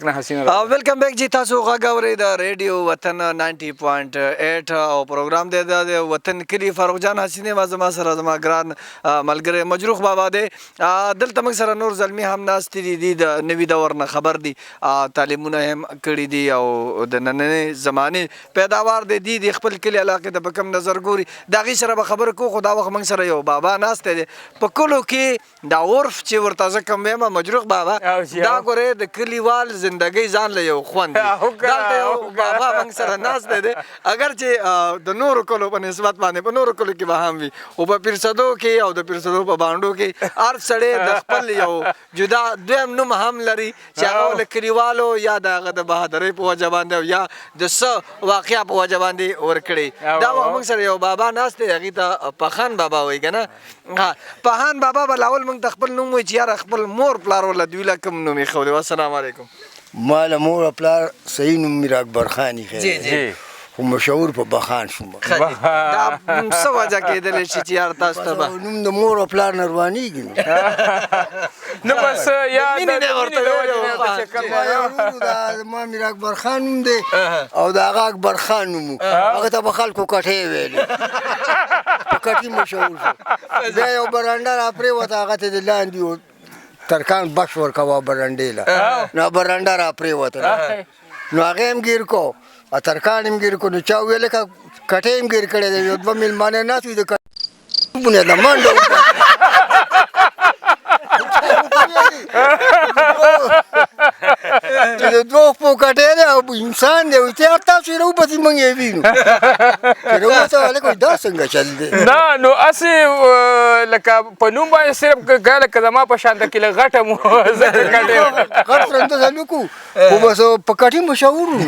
نه حسینه ویلکم بیک جی تاسو غږ اورئ د ریډیو وطن 90.8 او پروګرام دی د وطن کلي فاروق جان حسینې ما زما سره زما ګران ملګری مجروح بابا دی دلته موږ سره نور زلمي هم ناستې دي د نوي دور نه خبر دي تعلیمونه هم کړي دي او د نننۍ زمانې پیداوار دی د خپل کلي علاقې ته په کوم نظر ګوري د هغې سره به خبرې کوو خو دا وخت موږ سره یو بابا ناستی دی په کلو کې دا عرف چې ورته زه کوم وایم مجروح بابا دا ګورې د کلیوال زندګۍ ځان له یو خوند دی دلته یو بابا موږ سره ناستی دی اگر چې د نورو کلو په نسبت باندې په نورو کلو کې به هم وي او په پیرسدو کې او د پیرسدو په بانډو کې هر سړی د خپل یو جدا دویم نوم هم لري چې هغه له کلیوالو یا د هغه د بهادرۍ په وجه باندې او یا د څه واقعه په وجه باندې ورکړي دا وخت موږ سره یو بابا ناست دی هغې ته پخان بابا وایي که نه پخان بابا به لاول موږ ته خپل نوم وایي چې یاره خپل مور پلار وله دوی له کوم نوم ایښودی و السلام علیکم ما له مور او پلار صحیح نوم میر اکبر خان ایښی خو مشهور په بخان شوم دا څه وجه کېدلی شي چې یار تاسو ته به نوم د مور او پلار نه روانېږي نو بس یا مینې دی ورته ویلې ما میر اکبر خان نوم دی او د هغه اکبر خان نوم و هغه ته به خلکو کټې ویلې په کټي مشهور شو بیا یو برنډه را پرېوته هغه ته د لاندې ترکان بخش ورکوه برنډې له نو برنډه را پرېوته نو هغه هم ګیر کو ترکان هم ګیر کو نو چا ویل که کټې هم ګیر کړی دی یو دوه میلمانه ناست وي د کټونه د منډه چې د دوه په کټې دی او انسان دی وایي تیار تاسو یې راوباسئ موږ یې وینو چې راوباسه هلک وایي دا څنګه چل دی نه نو هسې لکه په نوم باندې صرف که لکه زما په شانته کې لږ غټه مو ځکه کټې غټ فرنده سلوک وو خو بس په کټي مشهور وو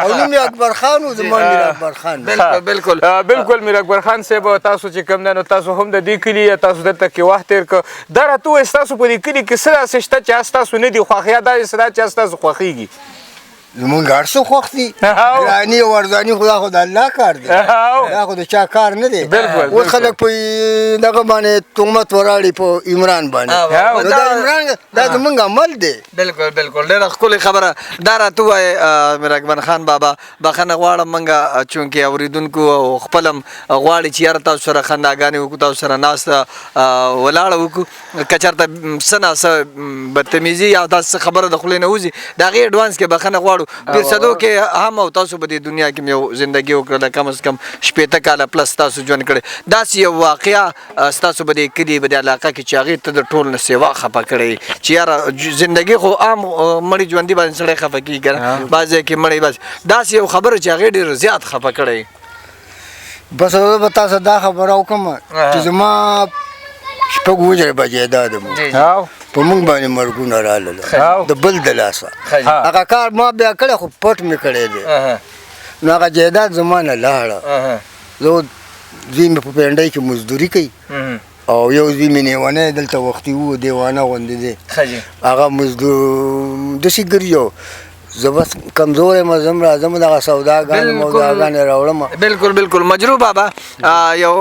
او نوم یې اکبر خان و زما میر اکبر خان بالکل بالکل میر اکبر خان صاحب تاسو چې کوم دی نو تاسو هم د دې کلي تاسو دلته کې وخت تېر کړ دا راته ووایئ ستاسو په دې کلي کې څه داسې شته چې ستاسو نه دي خوښ یا دا څه ده چې ستاسو خوښېږي زمونږ هر څه خوښ دي ګراني او ارزاني خو دا خو د الله کار دی دا خو د چا کار نه دی اوس خلک په دغه باندې تهمت وراړي په عمران باندې دا عمران دا زمونږ عمل دی بالکل بالکل ډېره ښکلې خبره دا راته ووایې میر اکبر خان بابا بخښنه غواړم موږ چونکې اورېدونکو او خپل هم غواړي چې یاره تاسو سره خنداګانې وکړو تاسو سره ناسته ولاړه وکړو که چېرته څه ناڅه بدتمیزي یا داسې خبره د خولې نه وځي د هغې اډوانس کې بخښنه غواړو پیرسدو کې هم او تاسو په دې دنیا کې یو زندګي وکړله کم از کم شپېته کاله پلس تاسو ژوند کړی داسې یو واقعه ستاسو په دې کلي په دې علاقه کې چې هغې ته د ټول نه سیوا خفه کړی چې یاره زندګي خو عام مړي ژوندي باندې سړی خفه کېږي که نه بعض ځای کې مړی بس داسې یو خبره چې هغې ډېر زیات خفه کړی بس زه به تاسو ته دا خبره وکړم چې زما شپږ وجرې به جایداد مو په موږ باندې مرګونه راغلل د بل د لاسه هغه کار ما بیا کړی خو پټ مې کړی دی نو هغه جایداد زما نه لاړه زه زوی مې په پنډۍ کې مزدوري کوي او یو زوی مې نیونی دلته وختي و دیوانه غوندې دی هغه مزدور داسې ګرځي زه بس کمزوری یم زه هم راځم دغه سوداګانې موضوعګانې راوړم بالکل بالکل مجروح بابا یو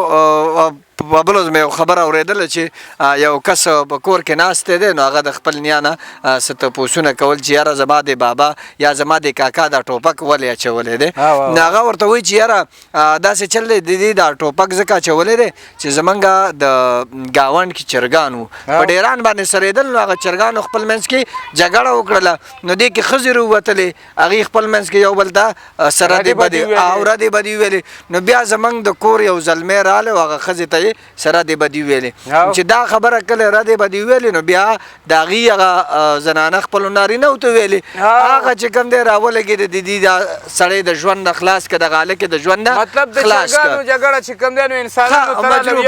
په بلوز مې یو خبره اورېدله چې یو کس په کور کې ناستی دی نو هغه د خپل نیا نه څه تپوسونه کول چې یاره زما د بابا یا زما د کاکا دا ټوپک ولې اچولی دی نو هغه ورته وایي چې یاره داسې چل دی د دې دا ټوپک ځکه اچولی دی چې زمونږ د ګاونډ کې چرګان وو په ډیران باندې سرېدل نو هغه چرګانو خپل منځ کې جګړه وکړله نو دې کې ښځې راووتلې هغې خپل منځ کې یو بل ته سره دې بدې او ردې بدې ویلې نو بیا زمونږ د کور یو زلمی راغلی او هغه ښځې ته سره دې بدي ویلې چې دا خبره کله ردې بدي ویلې نو بیا د هغې هغه زنانه خپلو نارینهو ته ویلې هغه چې کوم دی راولګېد د دې دا سړی د ژوند نه خلاص که دغه هلک د ژوند نه مطلب د چرګانو جګړه چې کوم دی نو انسانانو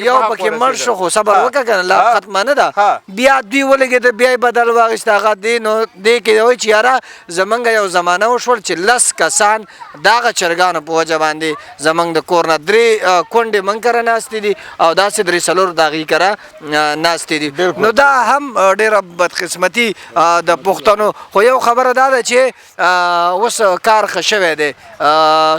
یو پکې مړ شو خو صبر وکړه که نه لا ختمه نه ده بیا دوی ولګېده بیا یې بدل واخېست هغه دې نو دې کې وایي چې یاره زمونږ یو زمانه وشول چې 10 کسان دغه چرګانو په وجه باندې زمونږ د کور نه 3 کونډې موږ کره ناستې دي او داسې درې څلور د هغې کره ناستې دي. نو دا هم ډېره بدقسمتي د پښتنو. خو یو خبره دا ده چې اوس کار ښه شوی دی،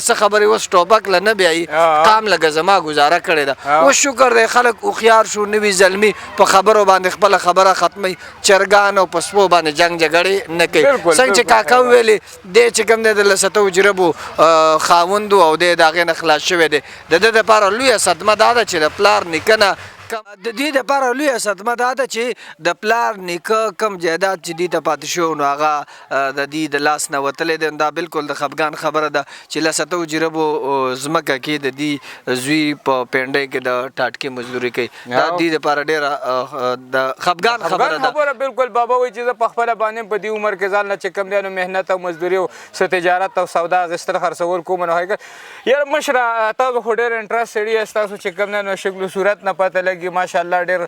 څه خبرې اوس ټوپک له نه بیایي، قام لږه زما ګزاره کړې ده. اوس شکر دی خلک هوښیار شو، نوي زلمي په خبرو باندې خپله خبره ختموي، چرګان او په سپو باندې جنګ جګړې نه کوي. څنګه چې کاکا وویلې دی چې کوم دی د لسته جربو خاوند او دی د هغې نه خلاص شوی دی. د ده دپاره لویه صدمه دا ده چې د پلار نیکه نه د دې دپاره لویه صدمه دا ده چې د پلار نیکه کم جایداد چې دې ته پاتې شو نو هغه د دې د لاس نه وتلی دی. دا بالکل د خفګان خبره ده چې لسته جربو ځمکه کې د دې زوی په پینډۍ کې د ټاټکې مزدوري کوي. دا دې دپاره ډېره د خفګان خبره ده. بالکل بابا وایي چې زه په خپله باندې په دې عمر کې ځان نه چې کوم دی نو محنت او مزدوري او څه تجارت او سودا اخیستل خرڅول کوم نو یاره مشره تاسو خو ډېر انټرسټ سړي یاست، تاسو چې کوم دی نو شکل صورت نه پته لګي ماشاءالله ډېر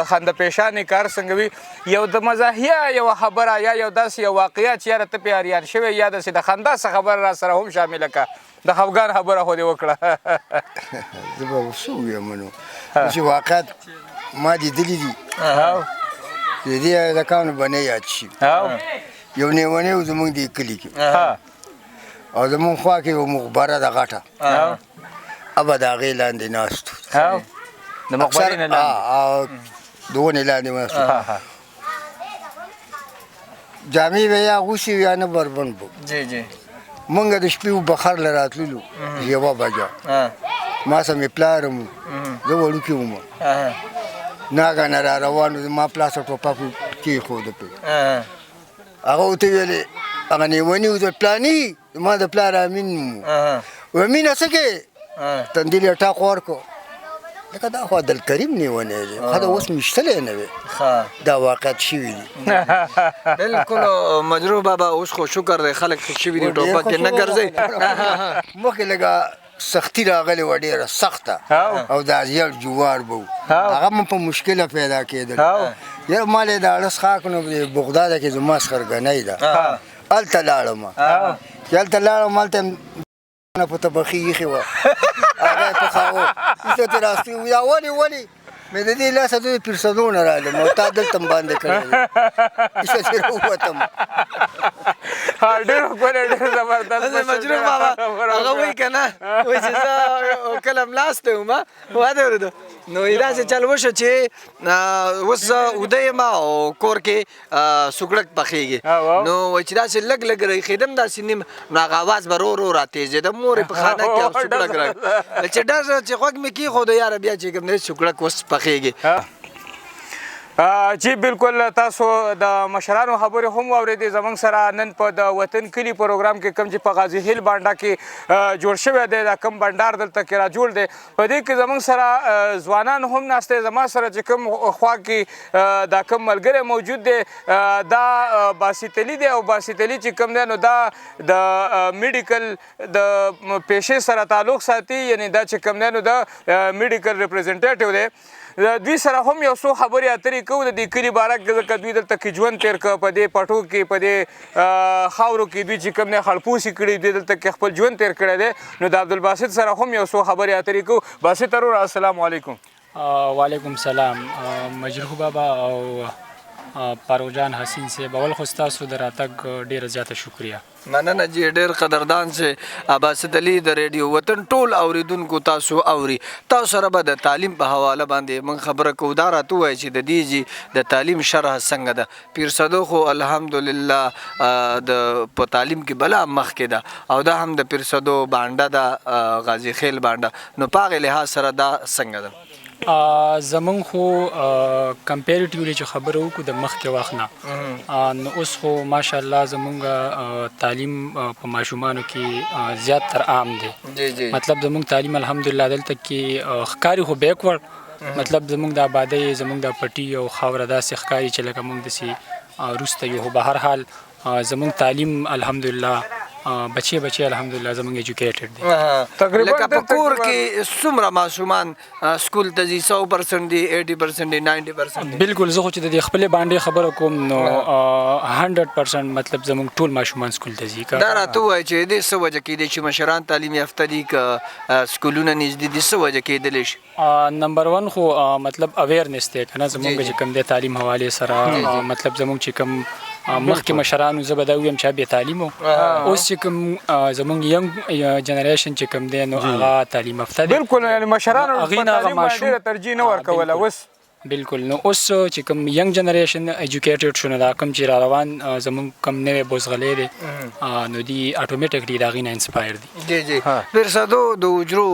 خنده پیشانې کار څنګه وي. یو د مزاحیه یوه خبره یا یو داسې یو واقعه چې یاره ته پرې اریان شوی یا داسې د خندا څه خبره را سره هم شامله کړه، د خفګان خبره خو دې وکړه. زه به څه ووایم نو چې واقعات ما لیدلي دي د دې هلکانو به نه یاد شي. یو لیونی و زمونږ دې کلي کې او زمونږ خوا کې یو مخبره ده غټه، ابه د هغې لاندې ناست و، د مخبرې نه لاندې د ونې لاندې ناست و. جامې به یا اغوستې وي یا نه بربند به. مونږ د شپې بخر له راتللو 1 بجه ما سره مې پلار هم زه وړوکې وم، ناګانه را روان و، ما پلار سره ټوپک کېښوده پرې. هغه ورته ویلې هغه لیوني و د پلاني ما د پلار امین نوم و. امینه څه کوې؟ تندي یې ټاق ورکړو لکه دا خو عبدالکریم لیونی دی، خو دا اوس مشتلی نه وي. دا واقعات شوي دي. بالکل مجروح بابا اوس خو شکر دی خلک ښه شوي دي، ټوپک کې نه ګرځئ. مخکې لږه سختي راغلې وه ډېره سخته او دا زیړ جوار به و، هغه هم په مشکله پیدا کېدل. یو ما یې د اړس خاک نو بغداده کې زما سخرګنۍ ده، هلته لاړم. چې هلته لاړم هلته په طبخي ایښې وه، هغه یې پخاوه، ایسته ترې راستي و. یا ولې مې د دې لاسه د پیرسدو نه رالم او تا دلته م باندې کړی دی، ایسته ترې راووتم. ډېر ښکلی ډېر زبردست مجروح بابا هغه وایي که نه وایي چې زه کله ملاستی وم واده اورېدو نو داسې چل وشو چې اوس زه اوده یم او کور کې سوکړک پخېږي نو وایي چې داسې لږ لږ راښېدم داسې نیم نو هغه اواز به ورو ورو راتېزېده مورې په خانه کې او سوکړک راغی چې ډز چې غوږ مې کېښودو یاره بیا چې کوم دی سوکړک اوس پخېږي. جی بالکل تاسو د مشرانو خبرې هم واورېدې. زموږ سره نن په د وطن کلي پروګرام کې کوم چې په غازي هیل بانډا کې جوړ شوی دی دا کوم بنډار دلته کې را جوړ دی په دې کې زموږ سره ځوانان هم ناست دی. زما سره چې کوم خوا کې دا کوم ملګری موجود دی دا باسطلي دی او باسطلي چې کوم دی نو دا د میډیکل د پیشې سره تعلق ساتي یعنی دا چې کوم دی نو دا میډیکل ریپرزنټیټیو دی. دوی سره هم یو څو خبرې اترې کوو د دې کلي باره کې ځکه دوی دلته کې ژوند تېر کړه په دې پټو کې په دې خاورو کې دوی چې کوم دی خړپوسي کړي دوی دلته کې خپل ژوند تېر کړی دی نو د عبدالباسط سره هم یو څو خبرې اترې کوو. باسط ورور السلام علیکم. وعلیکم سلام مجروح بابا او فاروق جان حسین صاحب اول خو ستاسو د راتګ ډېره زیاته شکریه. مننه جی ډېر قدردان سه باسط علي د ریډیو وطن ټول اوریدونکو تاسو اوري تاسو سره به د تعلیم په حواله باندې موږ خبره کوو. دا راته ووایي چې د دې جي د تعلیم شرح څنګه ده؟ پیر صدو خو الحمدلله د په تعلیم کې بلا مخکې ده او دا هم د پیر صدو بانډه ده غازي خیل بانډه نو په هغې لحاظ سره دا څنګه ده؟ زمونږ خو کمپیریټیولی چې خبره وکړو د مخکې وخت نه نو اوس خو ماشاءالله زمونږ تعلیم په ماشومانو کې زیات تر عام دی. مطلب زمونږ تعلیم الحمدلله دلته کې ښکاري خو بیکورډ مطلب زمونږ د آبادۍ زمونږ د پټي او خاوره داسې ښکاري چې لکه مونږ داسې وروسته یو خو به هر حال زمونږ تعلیم الحمدلله بچي الحمدلله زمونږ ایجوکیټډ دي تقریبا لکه په کور کې څومره ماشومان سکول ته ځي 100% دي 80% دي 90% دي بالکل زه خو چې د خپل باندې خبره کوم نو 100% مطلب زمونږ ټول ماشومان سکول ته ځي دا راته وایي چې دې څه وجه کېدی چې مشران تعلیم یافته دي که سکولونه نږدې دي څه وجه کېدلی شي نمبر 1 خو مطلب اویرنس دی کنه زمونږ چې کوم د تعلیم حواله سره مطلب زمونږ چې کوم مخکې مشرانو زه به دا ویم چې بې تعلیم اوس چې کوم زمونږ ینګ جنریشن چې کوم دی نو هغه تعلیم یافته دي بالکل یعنی مشرانو په تعلیم باندې ترجیح نه ورکوله اوس بالکل نو اوس چې کوم ینګ جنریشن ایجوکیټډ شونه دا کوم چې را روان زمونږ کم نوې بوزغلې دي نو دی اتوماتیکلی دا غینه انسپایر دي جی جی پیرسادو د اجرو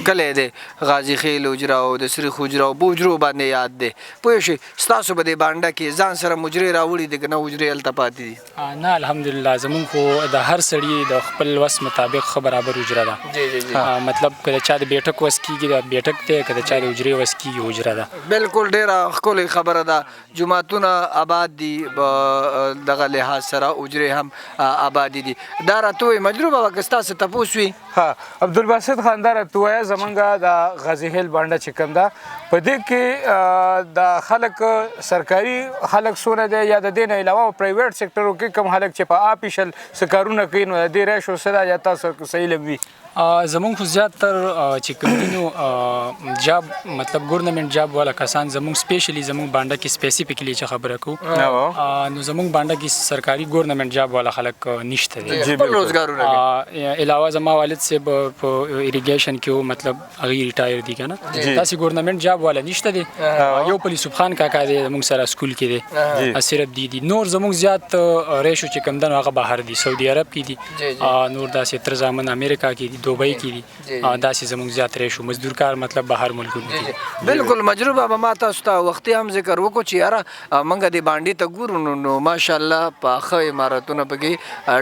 کله دی غازی خیل اجرا او د سری خوجرا او بوجرو باندې یاد دی پوه شي ستاسو به د باندې کې ځان سره مجری راوړي دي کنه اجری التپاتې دي نه الحمدلله زمونږ خو د هر سړي د خپل وس مطابق برابر اجرا ده جی جی جی مطلب کله چا د بیٹک وس کیږي د بیٹک ته کله چا د اجری وس کیږي اجرا ده بالکل ډیره ښکلې خبره ده جماعتونه آباد دي دغه لحاظ سره اجرې هم آبادي دي دا راته وایي مجروح بابا که ستاسو تپوس وي ها عبدالباسط خان دا راته وایه زمونږ د غازي هیل بانډه چې کوم ده په دې کې د خلک سرکاري خلک څونه دی یا د دې نه علاوه پرایویټ سیکټرو کې کوم خلک چې په آفیشل څه کارونه کوي نو د دې ریشو څه ده یا تاسو صحیح لوي زمونږ خو زیاتر چې کوم دي نو جاب مطلب ګورنمنت جاب والا کسان زمونږ سپیشلی زمونږ باندې کې سپیسیفیکلی چې خبره کو نو زمونږ باندې کې سرکاري ګورنمنت جاب والا خلک نشته دي خپل روزګارونه علاوه زما والد صاحب په ایریګیشن کې مطلب هغه ریټایر دي کنه تاسو ګورنمنت جاب والا نشته دي یو پولیس خان کاکا دی زمونږ سره سکول کې دی صرف دي نور زمونږ زیات ریشو چې کوم دنو هغه بهر دي سعودي عرب کې دي نور داسې تر ځامن امریکا کې دي دوبۍ کې دي داسې زموږ زیات ریشو مزدور کار مطلب بهر ملکونو کې بالکل مجروح بابا ما تاسو ته وختي هم ذکر وکړو چې یاره موږ د باندې ته ګورو نو ماشاءالله پاخه عمارتونه پکې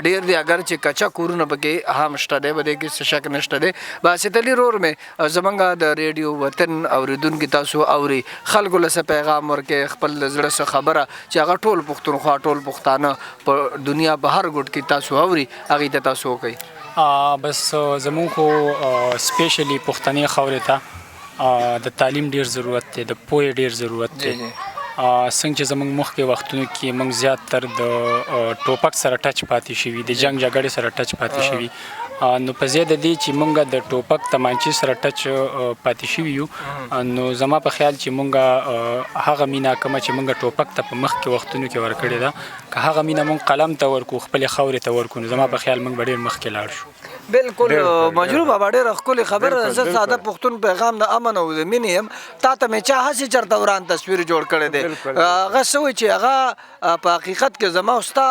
ډېر دي اگر چې کچا کورونه پکې هم شته دی به دې کې څه شک نشته دی باسط علي رور مې زمونږ د ریډیو وطن اورېدونکي تاسو اوري خلکو له څه پیغام ورکې خپل زړه څه خبره چې هغه ټول پښتونخوا ټول پښتانه په دنیا په هر ګوټ کې تاسو اوري هغې ته تاسو وکړئ بس زمونږ خو سپیشلی پښتني خاورې ته د تعلیم ډیر ضرورت دی د پوهې ډیر ضرورت دی څنګه چې زمونږ مخکې وختونو کې موږ زیاتر د ټوپک سره ټچ پاتې شوي د جنگ جګړې سره ټچ پاتې شوي نو په ځای د دې چې مونږ د ټوپک تمانچې سره ټچ پاتې شوي یو نو زما په خیال چې مونږ هغه مینا کومه چې مونږ ټوپک ته په مخکې وختونو کې ورکړې ده که هغه مینا مونږ قلم ته ورکو خپلې خاورې ته ورکو نو زما په خیال مونږ به ډېر مخکې لاړ شو بالکل مجروح بابا ډېره ښکلې خبره زه ساده پښتون پیغام د امن او د مینې یم تا ته مې چا هسې چېرته وران تصویر جوړ کړی دی هغه څه وایي چې هغه په حقیقت کې زما او ستا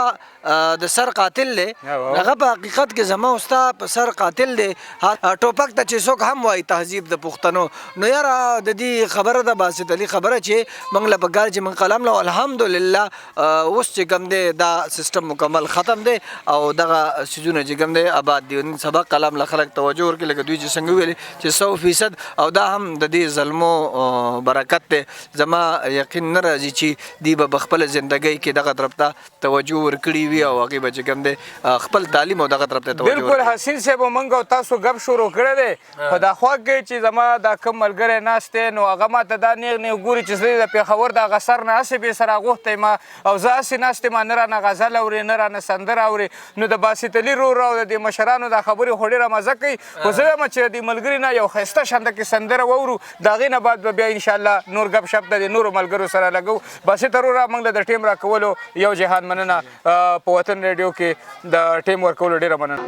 د سر قاتل دی هغه په حقیقت کې زما او ستا په سر قاتل دی ټوپک ته چې څوک هم وایي تهذیب د پښتنو نو یاره د دې خبره ده باسط علي خبره چې موږ له پکار چې موږ قلم له الحمدلله اوس چې کوم دی دا سیستم مکمل ختم دی او دغه څیزونه چې کوم دی آباد دي نن سبا قلم له خلک توجه ورکړي لکه دوی چې څنګه ویلي چې 100% او دا هم د دې ظلمو برکت دی زما یقین نه راځي چې دوی به بخپله زندګۍ کې دغه طرف ته توجه ورکړي وي او هغې به چې کوم دی خپل تعلیم او دغه طرف ته توجه بالکل حسین صاحب موږ او تاسو گپ شروع کړی دی په دا خوا کې چې زما دا کوم ملګری ناست دی نو هغه ماته دا نیغ نیغ ګوري چې زه د پېښور د هغه سر نه هسې بې سره اغوښتی ما او زه هسې ناست یم نه رانه غزل اورې نه رانه سندره اورې نو د باسط علي رور او د دې مشرانو دا خبرې خو ډېره مزه کوي خو زه وایم چې د دې ملګري نه یو ښایسته شانته کې سندره واورو د هغې نه بعد به بیا انشاءالله نور گپ شپ د نورو ملګرو سره لګو باسط روره موږ له د ټیم راکولو یو جهان مننه په وطن ریډیو کې د ټیم ورکولو ډېره مننه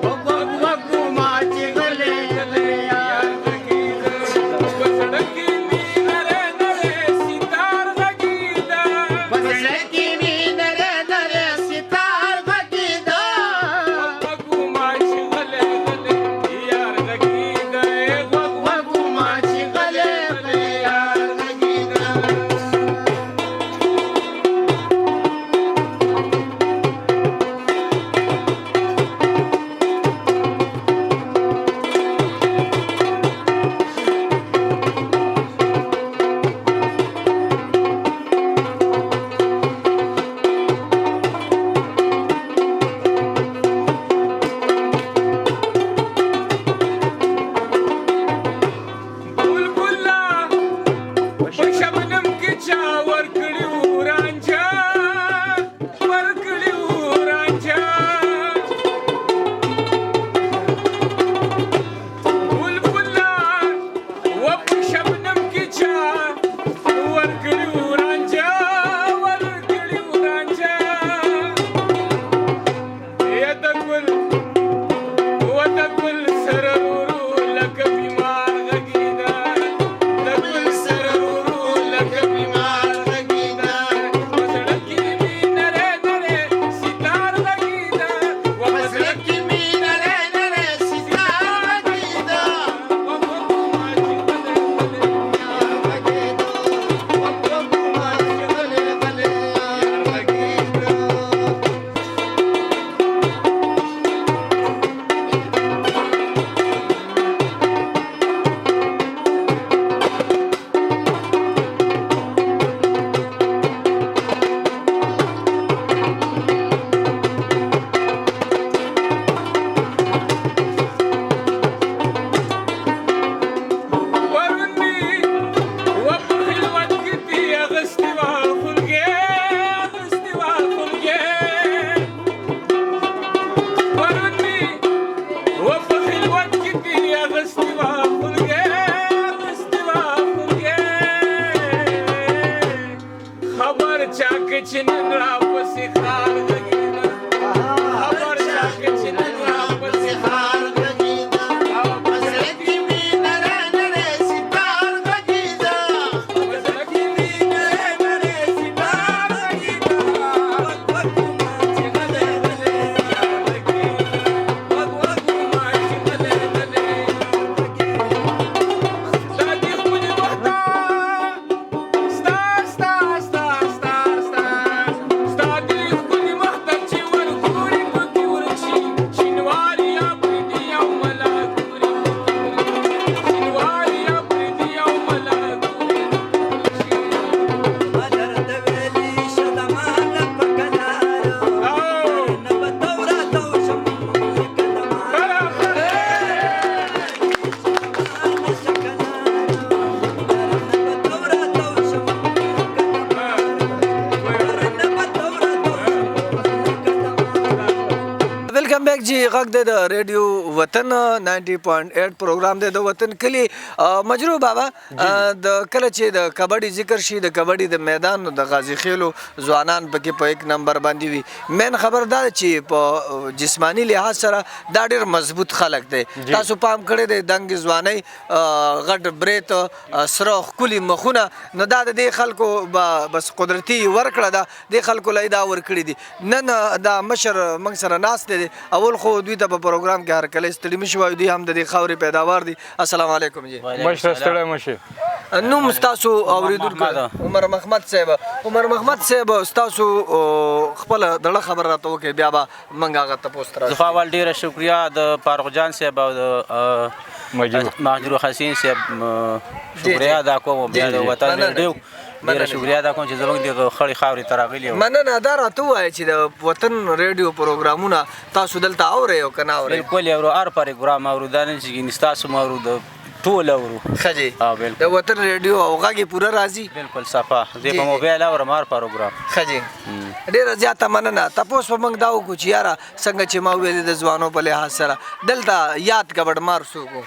په شبنم کې چا ورکړي ورانجه ورکړي ورانجه بلبله و په شبنم کې چا ورکړي ورانجه ورکړي ورانجه یا د ګل و د ګل سره ورو لکه بیمار غږېده د ګل سره ورو لکه بیمار غږېده په زړه کې مې نری نری ستار غږېده و په زړه کې مې نری نری ستار غږېده و په ګوما چې غلی غلی یار غږېده و په ګوما چې غلی غلی یار غږېده وروني و په خلوت کې دې اغستې وه خلګې اغستې وه خلګې وروني و په خلوت کې دې اغستې وه خلګې اغستې وه خلګې خبر چا که چې نن راپسې ښار غږېده خبر چا که چې نن راپسې ښار غږېده او په زړه کې مې نری نری ستار غږېده په زړه کې مې نری نری ستار غږېده وږ وږ ما چې غلی غلی یار غږېده وږ وږ ما چې غلی غلی یار غږېده دا دې ښکلي مخته ستا ستا ستا ستا ستا ستا دې ښکلي مخته چې ورګوري پکې ورشي شینواري یا پردي او ملا ګوري شینواري یا پردي او ملا ګوري ویلکم بیک جی غږ دی د ریډیو وطن 90.8 پروګرام دی د وطن کلی مجروح بابا د کله چې د کبډي ذکر شي د کبډي د میدان د غازی خیلو ځوانان پکې په یک نمبر باندې وي مین خبر دا چې په جسمانی لحاظ سره دا ډېر مضبوط خلک دی تاسو پام کړی دی دنګ ځوانۍ غټ بریت سره ښکلي مخونه نو دا د دې خلکو بس قدرتي ورکړه ده دې خلکو له دا ورکړي دي نن دا مشر موږ سره ناست دی اول خو دوی ته په پروګرام کې هر کله ستړي مشي وایو دوی هم د دې خاورې پیداوار دي السلام علیکم جی مشره ستړی مشي نوم ستاسو اوریدونکو عمر محمد صاحب ستاسو خپل دړه خبر راته وکړئ بیا به موږ هغه تپوس تر زه اول ډیره شکریا د فاروق جان صاحب او د مهجور حسین صاحب شکریا ادا کوم بیا د وطن ریډیو ډیره شکریا ادا کوم چې زموږ د خړې خاورې ته راغلي یو مننه دا راته ووایه چې د وطن ریډیو پروګرامونه تاسو دلته اورئ او که نه اورئ بالکل اورو هر پروګرام اورو دا نه چې ستاسو م اورو د ټول اورو ښه جی بالکل د وطن ریډیو او غږ یې پوره راځي بالکل صفا زه په موبایل اورم هر پروګرام ښه جی ډېره زیاته مننه تپوس به موږ دا وکړو چې یاره څنګه چې ما ویلې د ځوانو په لحاظ سره دلته یاد ګبډمار څوک و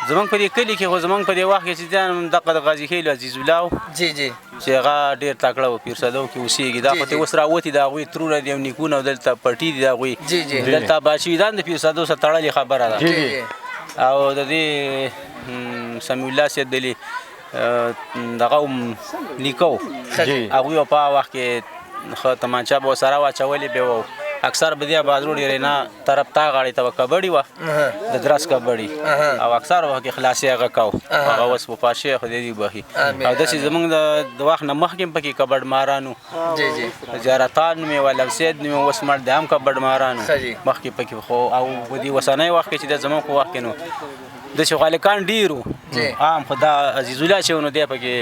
زمونږ په دې کلي کې خو زمونږ په دې وخت کې چې ځان دغه د غازي خیل عزیز الله جی جی چې هغه ډېر تکړه و پیرسدو کې اوسېږي دا خو ته اوس راوتي د هغوی ترونه دي او نیکونه او دلته پټي دي د هغوی دلته بادشاهیدان د پیرسدو سره تړلې خبره ده او د دې سمیع الله سید دلی دغه نیکو هغوی په هغه وخت کې ښه تمانچه به ورسره واچولې به و اکثر به دې بازرو ډېرې نه طرف تا غاړې ته به کبډي وه د درس کبډي او اکثر وخت کې خلاصې هغه کو هغه اوس په پاشي خدای دې بخي او داسې زمونږ د وخت نه مخکې هم پکې کبډ مارانو زیارتان مې ولم سید مې اوس مړ دی هم کبډ مارانو مخکې پکې خو او په دې اوسنی وخت کې چې د زمونږ په وخت کې نو د شغالکان ډیرو عام خدا عزیز الله چې نو دی پکې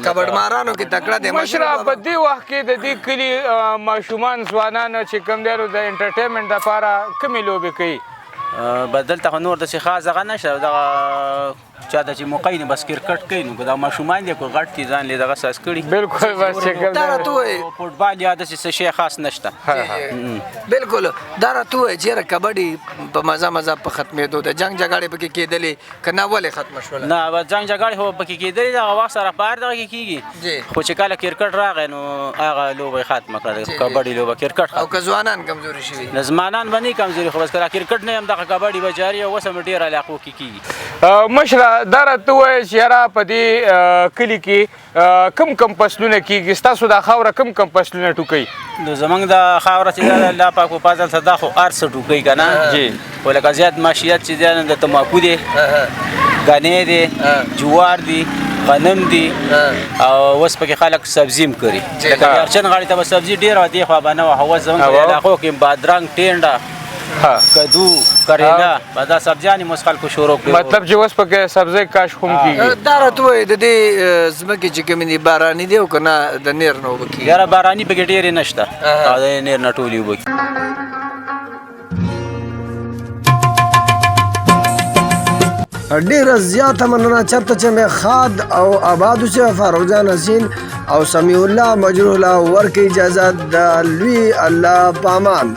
کبډ مارانو کې تکړه دی مشره په دې وخت کې د دې کلي ماشومان ځوانان چې کوم دی د انټرټینمنټ لپاره کومې لوبې کوي بدل ته نور د څه خاص هغه نشته دغه چاته چې موقع نه بس کرکټ کوي نو دا ماشومان دي کو غټ کی ځان له دغه ساس کړي بالکل بس چې کوم دا راته وایي فوټبال یا د څه شي خاص نشته بالکل دا راته وایي چې کبډي په مزه په ختمېدو د جنگ جګړې پکې کېدلې که نه ولې ختمه شوله نه به جنگ جګړې هو پکې کېدلې دغه وخت سره پار دغه کېږي خو چې کله کرکټ راغی نو هغه لوبه ختمه کړه کبډي لوبه کرکټ او که ځوانان کمزوري شوي ځوانان به نه کمزوري خو بس کله کرکټ نه هم دغه کبډي به جاري او اوس هم ډېر علاقو کې کېږي مشره دا راته ووایه چې یاره په دې کلي کې کم فصلونه کېږي ستاسو دا خاوره کم فصلونه ټوکوي نو زمونږ د خاوره چې ده الله پاک په فضل سره دا خو هر څه ټوکوي که نه جی خو لکه زیات معاشیت چې دی د تماکو دی ګنې دی جوار دی غنم دی او اوس پکې خلک سبزي هم کري لکه یارچن غاړې ته به سبزي ډېره وه دې خوا به نه وه اوس زمونږ په علاقو کې بادرنګ ټینډه کدو کریلا دا سبزیانې مو خلکو شروع کړي مطلب چې اوس پکې سبزی کاشت هم کېږي دا راته وایي د دې ځمکې چې کومې دي باراني دی او که نه د نیر نه اوبه کېږي یاره باراني پکې ډېرې نشته او د نیر نه ټولې اوبه ډیره زیاته مننه چېرته چې مې خاد او آباد اوسې فاروق حسین او سمیع الله مجروح الله ورکړي اجازه د لوی الله پامان